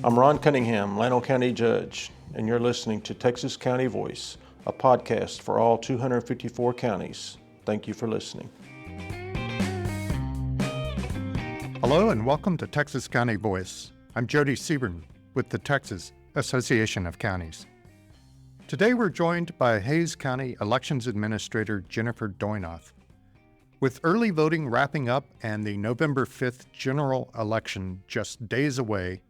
I'm Ron Cunningham, Llano County Judge, and you're listening to Texas County Voice, a podcast for all 254 counties. Thank you for listening. Hello and welcome to Texas County Voice. I'm Jody Seaborn with the Texas Association of Counties. Today we're joined by Hays County Elections Administrator Jennifer Doinoff. With early voting wrapping up and the November 5th general election just days away,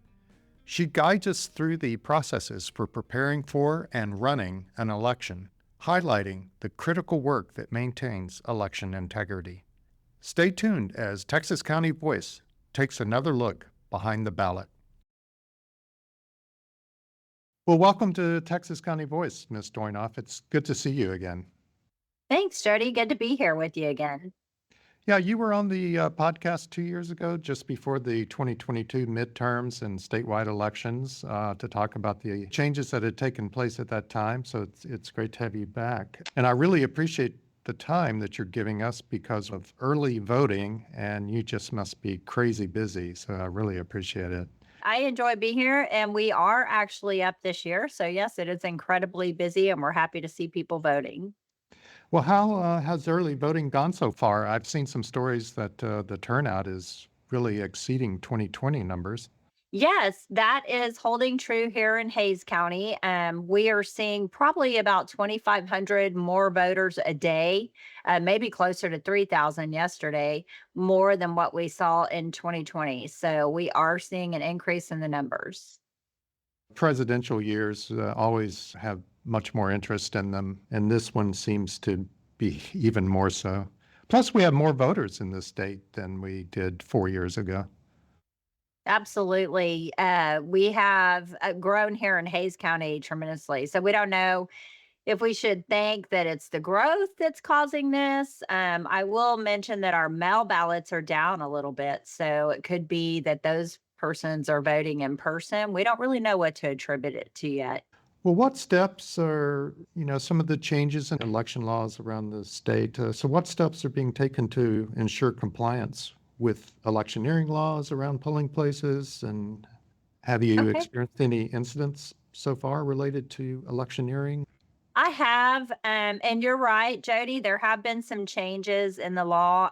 she guides us through the processes for preparing for and running an election, highlighting the critical work that maintains election integrity. Stay tuned as Texas County Voice takes another look behind the ballot. Well, welcome to Texas County Voice, Ms. Doinoff. It's good to see you again. Thanks, Jody. Good to be here with you again. Yeah, you were on the podcast 2 years ago, just before the 2022 midterms and statewide elections, to talk about the changes that had taken place at that time. So it's great to have you back. And I really appreciate the time that you're giving us because of early voting, and you just must be crazy busy. So I really appreciate it. I enjoy being here, and we are actually up this year. So, yes, it is incredibly busy, and we're happy to see people voting. Well, how has early voting gone so far? I've seen some stories that the turnout is really exceeding 2020 numbers. Yes, that is holding true here in Hays County. We are seeing probably about 2,500 more voters a day, maybe closer to 3,000 yesterday, more than what we saw in 2020. So we are seeing an increase in the numbers. Presidential years always have much more interest in them, and this one seems to be even more so. Plus, we have more voters in this state than we did 4 years ago. Absolutely. We have grown here in Hays County tremendously. So we don't know if we should think that it's the growth that's causing this. I will mention that our mail ballots are down a little bit. So it could be that those persons are voting in person. We don't really know what to attribute it to yet. Well, what steps are, some of the changes in election laws around the state? So what steps are being taken to ensure compliance with electioneering laws around polling places? And have you Okay. experienced any incidents so far related to electioneering? I have, and you're right, Jody. There have been some changes in the law.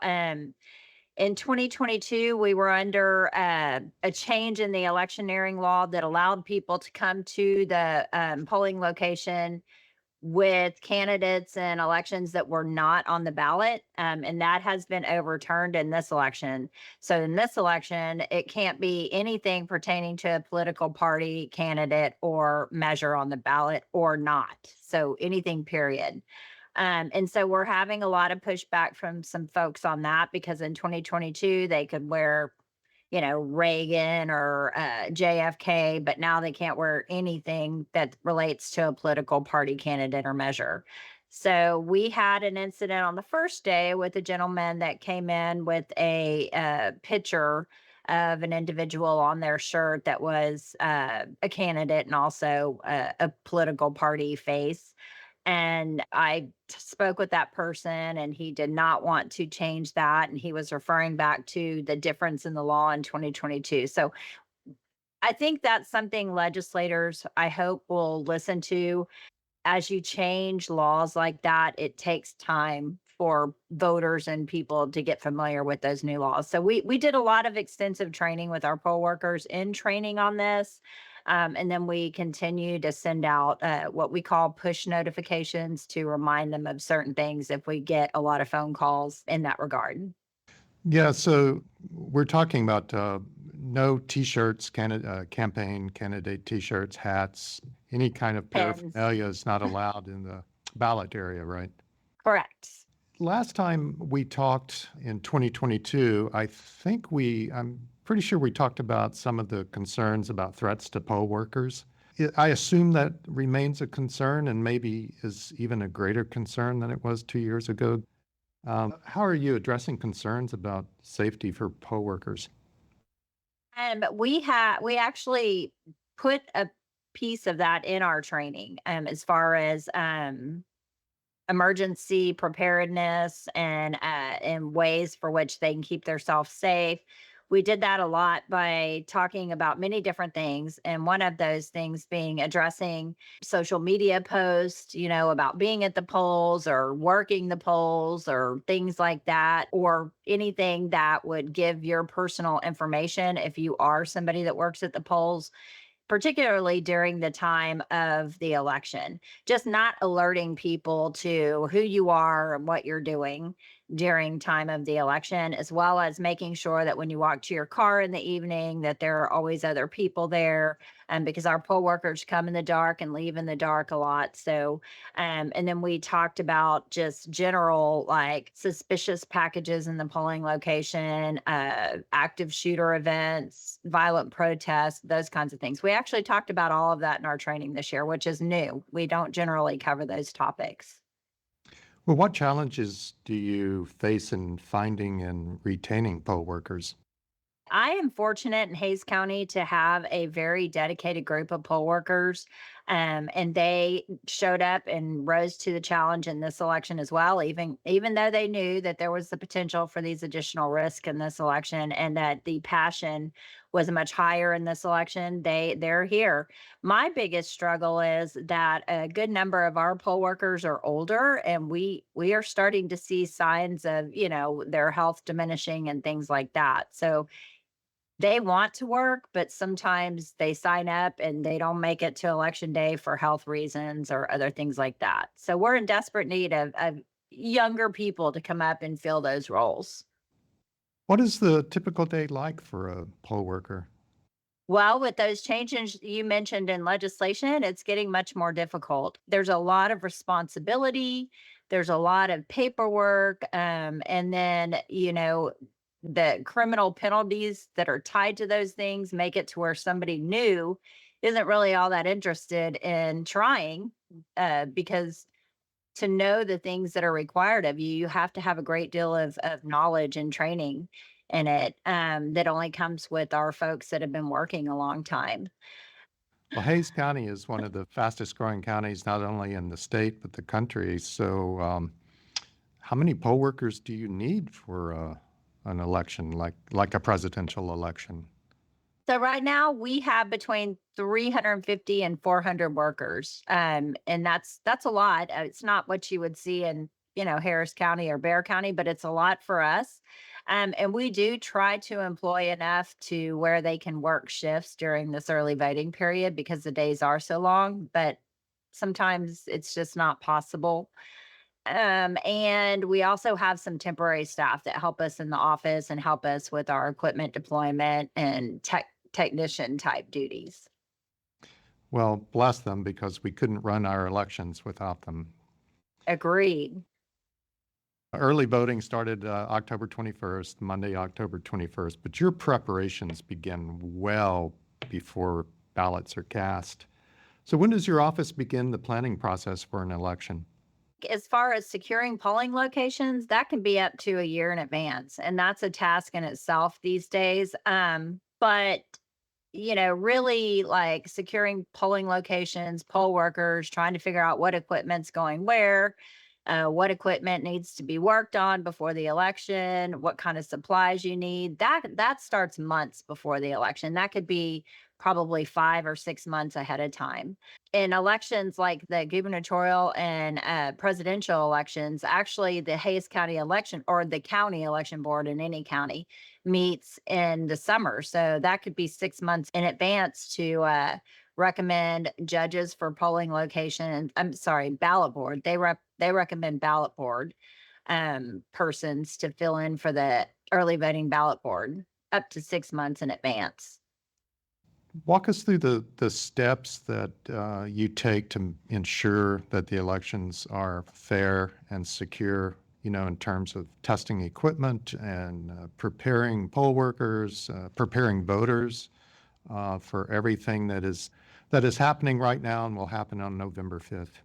In 2022, we were under a change in the electioneering law that allowed people to come to the polling location with candidates in elections that were not on the ballot. And that has been overturned in this election. So in this election, it can't be anything pertaining to a political party, candidate, or measure on the ballot or not. So anything, period. And so we're having a lot of pushback from some folks on that because in 2022, they could wear Reagan or JFK, but now they can't wear anything that relates to a political party, candidate, or measure. So we had an incident on the first day with a gentleman that came in with a picture of an individual on their shirt that was a candidate and also a political party face. And I spoke with that person, and he did not want to change that. And he was referring back to the difference in the law in 2022. So I think that's something legislators, I hope, will listen to. As you change laws like that, it takes time for voters and people to get familiar with those new laws. So we did a lot of extensive training with our poll workers in training on this. And then we continue to send out what we call push notifications to remind them of certain things if we get a lot of phone calls in that regard. Yeah, so we're talking about no T-shirts, campaign candidate T-shirts, hats, any kind of Pens. paraphernalia is not allowed in the ballot area, right? Correct. Last time we talked in 2022, I'm pretty sure we talked about some of the concerns about threats to poll workers. I assume that remains a concern and maybe is even a greater concern than it was 2 years ago. How are you addressing concerns about safety for poll workers? We actually put a piece of that in our training as far as emergency preparedness and ways for which they can keep themselves safe. we did that a lot by talking about many different things. And one of those things being addressing social media posts, about being at the polls or working the polls or things like that, or anything that would give your personal information if you are somebody that works at the polls, particularly during the time of the election. Just not alerting people to who you are and what you're doing during time of the election, as well as making sure that when you walk to your car in the evening that there are always other people there. And because our poll workers come in the dark and leave in the dark a lot. So and then we talked about just general, like, suspicious packages in the polling location, active shooter events, violent protests, those kinds of things. We actually talked about all of that in our training this year, which is new. We don't generally cover those topics. Well, what challenges do you face in finding and retaining poll workers? I am fortunate in Hayes County to have a very dedicated group of poll workers, and they showed up and rose to the challenge in this election as well. Even though they knew that there was the potential for these additional risks in this election, and that the passion was much higher in this election, they're here. My biggest struggle is that a good number of our poll workers are older, and we are starting to see signs of their health diminishing and things like that. So they want to work, but sometimes they sign up and they don't make it to election day for health reasons or other things like that. So we're in desperate need of younger people to come up and fill those roles. What is the typical day like for a poll worker? Well, with those changes you mentioned in legislation, it's getting much more difficult. There's a lot of responsibility, there's a lot of paperwork, and then, the criminal penalties that are tied to those things make it to where somebody new isn't really all that interested in trying, because to know the things that are required of you, you have to have a great deal of knowledge and training in it, that only comes with our folks that have been working a long time. Well, Hayes County is one of the fastest growing counties, not only in the state, but the country. So, how many poll workers do you need for an election, like a presidential election? So right now we have between 350 and 400 workers. And that's a lot. It's not what you would see in, Harris County or Bear County, but it's a lot for us. And we do try to employ enough to where they can work shifts during this early voting period because the days are so long, but sometimes it's just not possible. And we also have some temporary staff that help us in the office and help us with our equipment deployment and technician type duties. Well, bless them, because we couldn't run our elections without them. Agreed. Early voting started October 21st, Monday, October 21st, but your preparations begin well before ballots are cast. So when does your office begin the planning process for an election? As far as securing polling locations, that can be up to a year in advance, and that's a task in itself these days. But really, like, securing polling locations, poll workers, trying to figure out what equipment's going where, what equipment needs to be worked on before the election, what kind of supplies you need. That starts months before the election. That could be probably 5 or 6 months ahead of time. In elections like the gubernatorial and presidential elections, actually the Hayes County election, or the county election board in any county, meets in the summer. So that could be 6 months in advance to recommend judges for polling location. I'm sorry, ballot board. They recommend ballot board persons to fill in for the early voting ballot board up to 6 months in advance. Walk us through the steps that you take to ensure that the elections are fair and secure, in terms of testing equipment and preparing poll workers, preparing voters for everything that is happening right now and will happen on November 5th.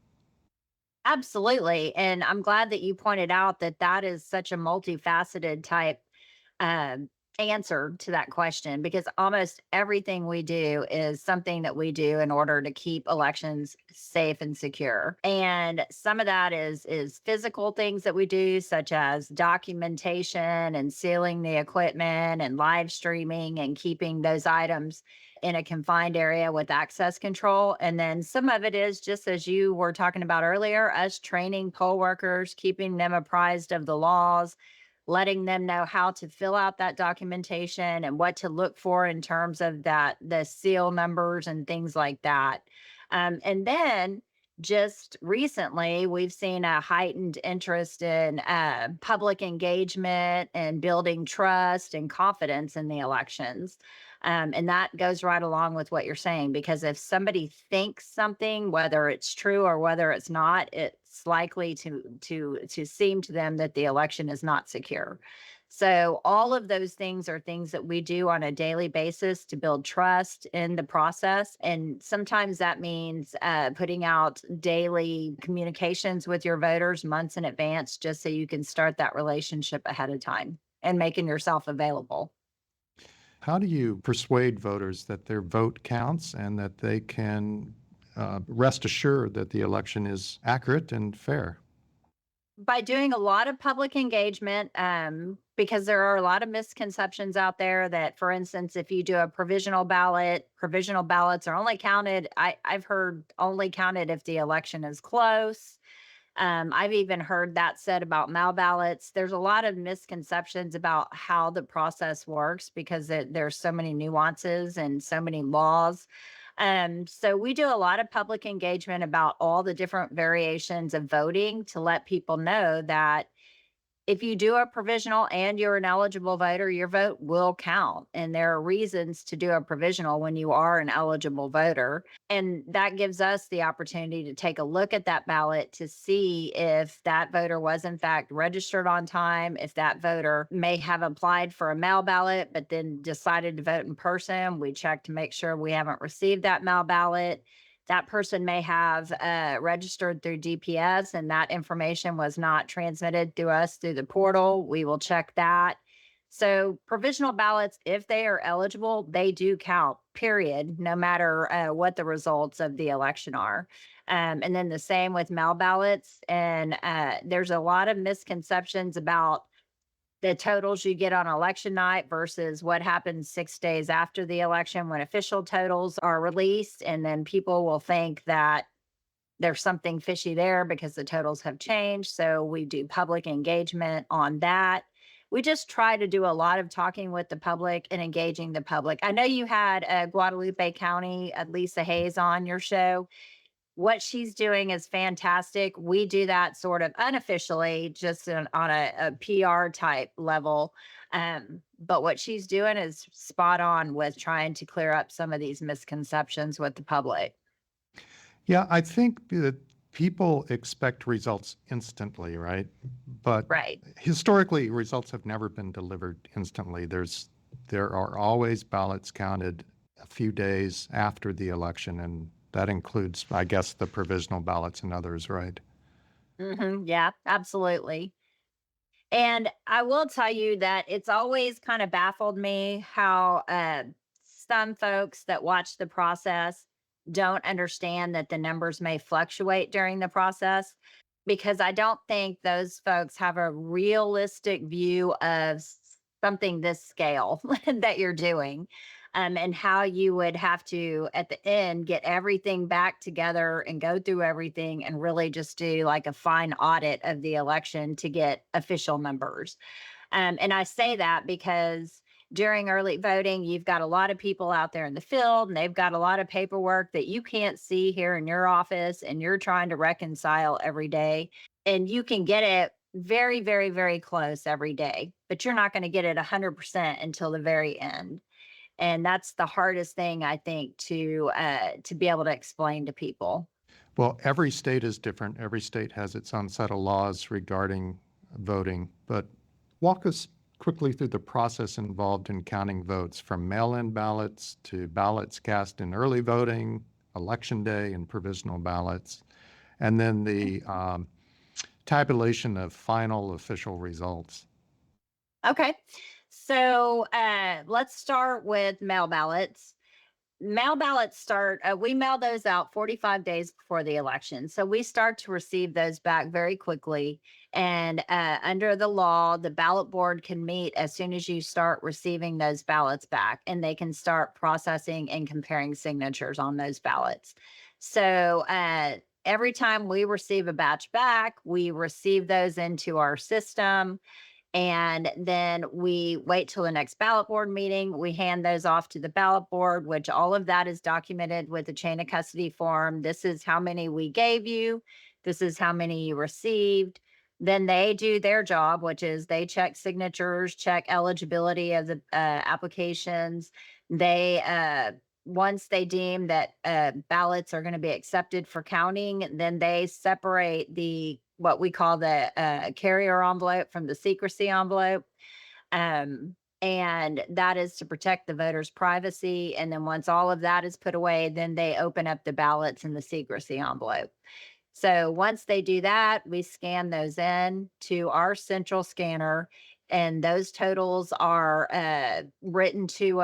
Absolutely. And I'm glad that you pointed out that that is such a multifaceted type answer to that question because almost everything we do is something that we do in order to keep elections safe and secure. And some of that is physical things that we do, such as documentation and sealing the equipment and live streaming and keeping those items in a confined area with access control. And then some of it is just as you were talking about earlier, us training poll workers, keeping them apprised of the laws, letting them know how to fill out that documentation and what to look for in terms of the seal numbers and things like that. And then just recently, we've seen a heightened interest in public engagement and building trust and confidence in the elections. And that goes right along with what you're saying, because if somebody thinks something, whether it's true or whether it's not, it's likely to seem to them that the election is not secure. So all of those things are things that we do on a daily basis to build trust in the process. And sometimes that means putting out daily communications with your voters months in advance, just so you can start that relationship ahead of time and making yourself available. How do you persuade voters that their vote counts and that they can rest assured that the election is accurate and fair? By doing a lot of public engagement, because there are a lot of misconceptions out there that, for instance, if you do a provisional ballot, provisional ballots are only counted. I've heard only counted if the election is close. I've even heard that said about mail ballots. There's a lot of misconceptions about how the process works because there's so many nuances and so many laws. So we do a lot of public engagement about all the different variations of voting to let people know that if you do a provisional and you're an eligible voter, your vote will count. And there are reasons to do a provisional when you are an eligible voter. And that gives us the opportunity to take a look at that ballot to see if that voter was in fact registered on time, if that voter may have applied for a mail ballot, but then decided to vote in person. We check to make sure we haven't received that mail ballot. That person may have registered through DPS and that information was not transmitted to us through the portal. We will check that. So provisional ballots, if they are eligible, they do count, period, no matter what the results of the election are. And then the same with mail ballots. And there's a lot of misconceptions about the totals you get on election night versus what happens 6 days after the election when official totals are released. And then people will think that there's something fishy there because the totals have changed. So we do public engagement on that. We just try to do a lot of talking with the public and engaging the public. I know you had Guadalupe County, Lisa Hayes on your show. What she's doing is fantastic. We do that sort of unofficially, just on a PR type level. But what she's doing is spot on with trying to clear up some of these misconceptions with the public. Yeah, I think that people expect results instantly, right? But Right. historically, results have never been delivered instantly. There are always ballots counted a few days after the election, and that includes, I guess, the provisional ballots and others, right? Yeah, absolutely. And I will tell you that it's always kind of baffled me how some folks that watch the process don't understand that the numbers may fluctuate during the process, because I don't think those folks have a realistic view of something this scale that you're doing. And how you would have to, at the end, get everything back together and go through everything and really just do like a fine audit of the election to get official numbers. And I say that because during early voting, you've got a lot of people out there in the field and they've got a lot of paperwork that you can't see here in your office and you're trying to reconcile every day. And you can get it very, very, very close every day, but you're not going to get it 100% until the very end. And that's the hardest thing, I think, to be able to explain to people. Well, every state is different. Every state has its own set of laws regarding voting. But walk us quickly through the process involved in counting votes, from mail-in ballots to ballots cast in early voting, election day, and provisional ballots, and then the tabulation of final official results. Okay. So let's start with mail ballots. Mail ballots start, we mail those out 45 days before the election. So we start to receive those back very quickly. And under the law, the ballot board can meet as soon as you start receiving those ballots back, and they can start processing and comparing signatures on those ballots. So every time we receive a batch back, we receive those into our system. And then we wait till the next ballot board meeting. We hand those off to the ballot board, which all of that is documented with the chain of custody form. This is how many we gave you. This is how many you received. Then they do their job, which is they check signatures, check eligibility of the applications. They, once they deem that ballots are going to be accepted for counting, then they separate the what we call the carrier envelope from the secrecy envelope. And that is to protect the voter's privacy. And then once all of that is put away, then they open up the ballots in the secrecy envelope. So once they do that, we scan those in to our central scanner, and those totals are written to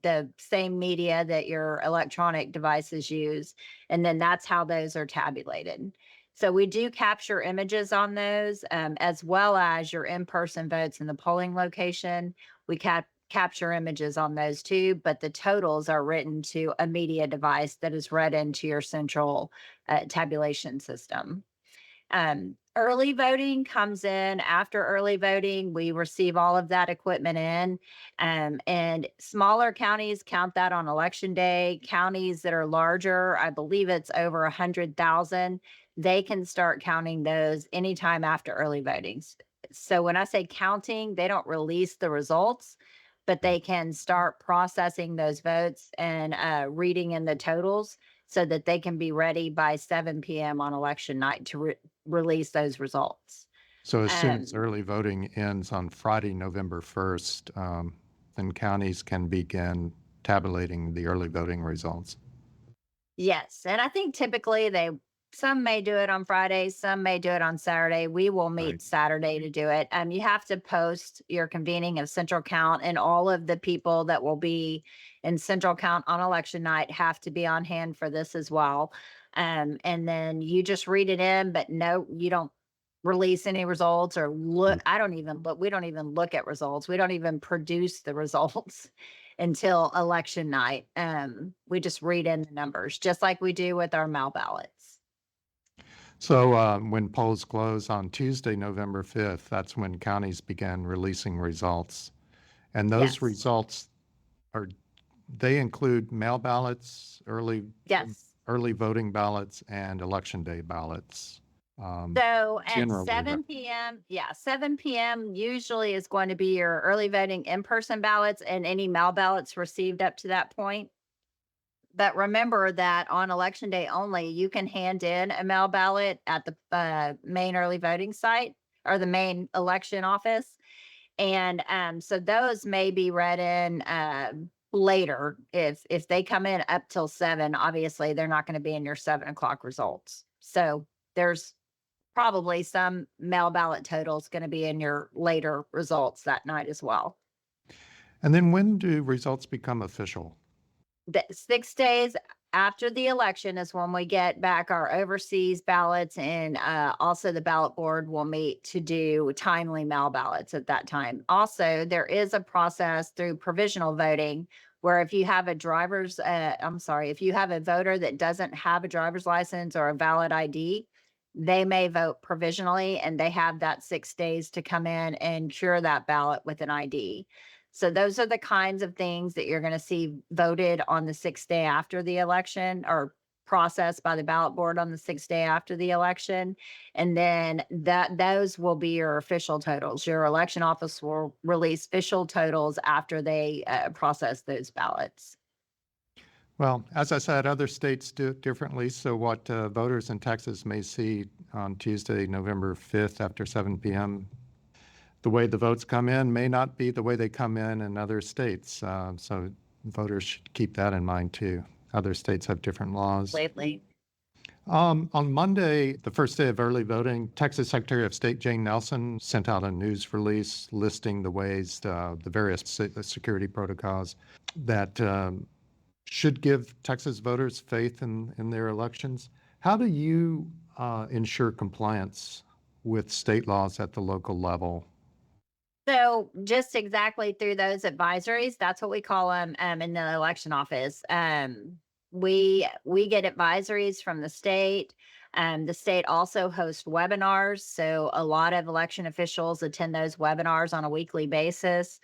the same media that your electronic devices use. And then that's how those are tabulated. So we do capture images on those, as well as your in-person votes in the polling location. We capture images on those too, but the totals are written to a media device that is read into your central tabulation system. Early voting comes in after early voting. We receive all of that equipment in, and smaller counties count that on election day. Counties that are larger, I believe it's over 100,000, they can start counting those anytime after early voting. So when I say counting, they don't release the results, but they can start processing those votes and reading in the totals so that they can be ready by 7 p.m. on election night to release those results. So as soon as early voting ends on Friday, November 1st, then counties can begin tabulating the early voting results. Yes, and I think typically some may do it on Friday, some may do it on Saturday. We will meet Right. Saturday to do it. You have to post your convening of central count, and all of the people that will be in central count on election night have to be on hand for this as well. And then you just read it in, but no, you don't release any results or look. We don't even look at results. We don't even produce the results until election night. We just read in the numbers, just like we do with our mail ballots. So when polls close on Tuesday, November 5th, that's when counties begin releasing results. And those Yes. results they include mail ballots, early Yes. voting ballots, and election day ballots. So at generally, 7 p.m., 7 p.m. usually is going to be your early voting in-person ballots and any mail ballots received up to that point. But remember that on election day only, you can hand in a mail ballot at the main early voting site or the main election office. And so those may be read in later. If they come in up till 7, obviously they're not going to be in your 7 o'clock results. So there's probably some mail ballot totals going to be in your later results that night as well. And then when do results become official? 6 days after the election is when we get back our overseas ballots, and also the ballot board will meet to do timely mail ballots at that time. Also, there is a process through provisional voting where if you have a if you have a voter that doesn't have a driver's license or a valid ID, they may vote provisionally, and they have that 6 days to come in and cure that ballot with an ID. So those are the kinds of things that you're going to see voted on the 6th day after the election, or processed by the ballot board on the 6th day after the election. And then those will be your official totals. Your election office will release official totals after they process those ballots. Well, as I said, other states do it differently. So what voters in Texas may see on Tuesday, November 5th after 7 p.m., the way the votes come in may not be the way they come in other states. So voters should keep that in mind too. Other states have different laws. Lately. On Monday, the first day of early voting, Texas Secretary of State Jane Nelson sent out a news release listing the ways, the various security protocols that should give Texas voters faith in their elections. How do you ensure compliance with state laws at the local level? So just exactly through those advisories, that's what we call them in the election office. We get advisories from the state. The state also hosts webinars, so a lot of election officials attend those webinars on a weekly basis.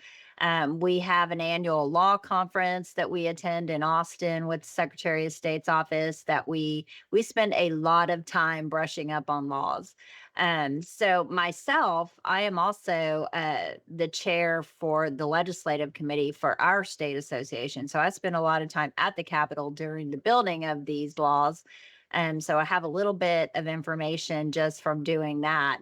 We have an annual law conference that we attend in Austin with the Secretary of State's office that we spend a lot of time brushing up on laws. So myself, I am also the chair for the legislative committee for our state association. So I spend a lot of time at the Capitol during the building of these laws. So I have a little bit of information just from doing that.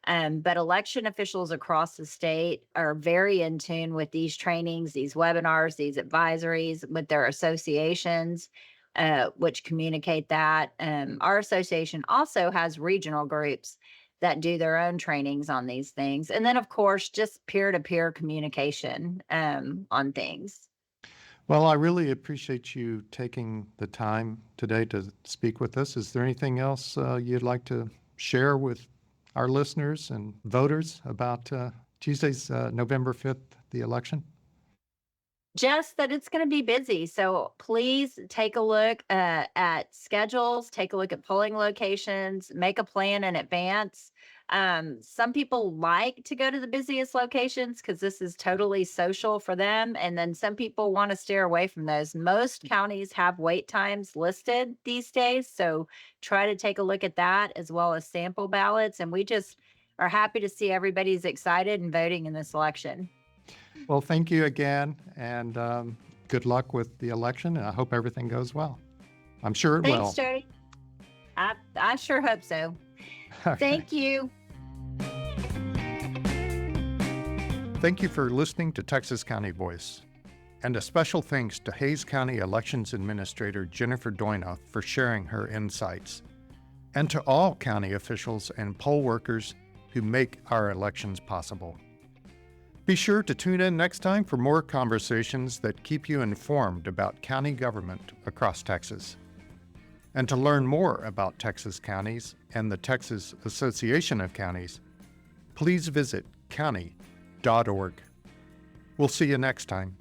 But election officials across the state are very in tune with these trainings, these webinars, these advisories with their associations, which communicate that. Our association also has regional groups that do their own trainings on these things. And then, of course, just peer-to-peer communication on things. Well, I really appreciate you taking the time today to speak with us. Is there anything else you'd like to share with our listeners and voters about Tuesday's November 5th, the election? Just that it's going to be busy. So please take a look at schedules, take a look at polling locations, make a plan in advance. Some people like to go to the busiest locations because this is totally social for them. And then some people want to steer away from those. Most counties have wait times listed these days. So try to take a look at that as well as sample ballots. And we just are happy to see everybody's excited and voting in this election. Well, thank you again, and good luck with the election, and I hope everything goes well. I'm sure it will. Thanks, Jody. I sure hope so. Okay. Thank you. Thank you for listening to Texas County Voice. And a special thanks to Hays County Elections Administrator Jennifer Doinoff for sharing her insights. And to all county officials and poll workers who make our elections possible. Be sure to tune in next time for more conversations that keep you informed about county government across Texas. And to learn more about Texas counties and the Texas Association of Counties, please visit county.org. We'll see you next time.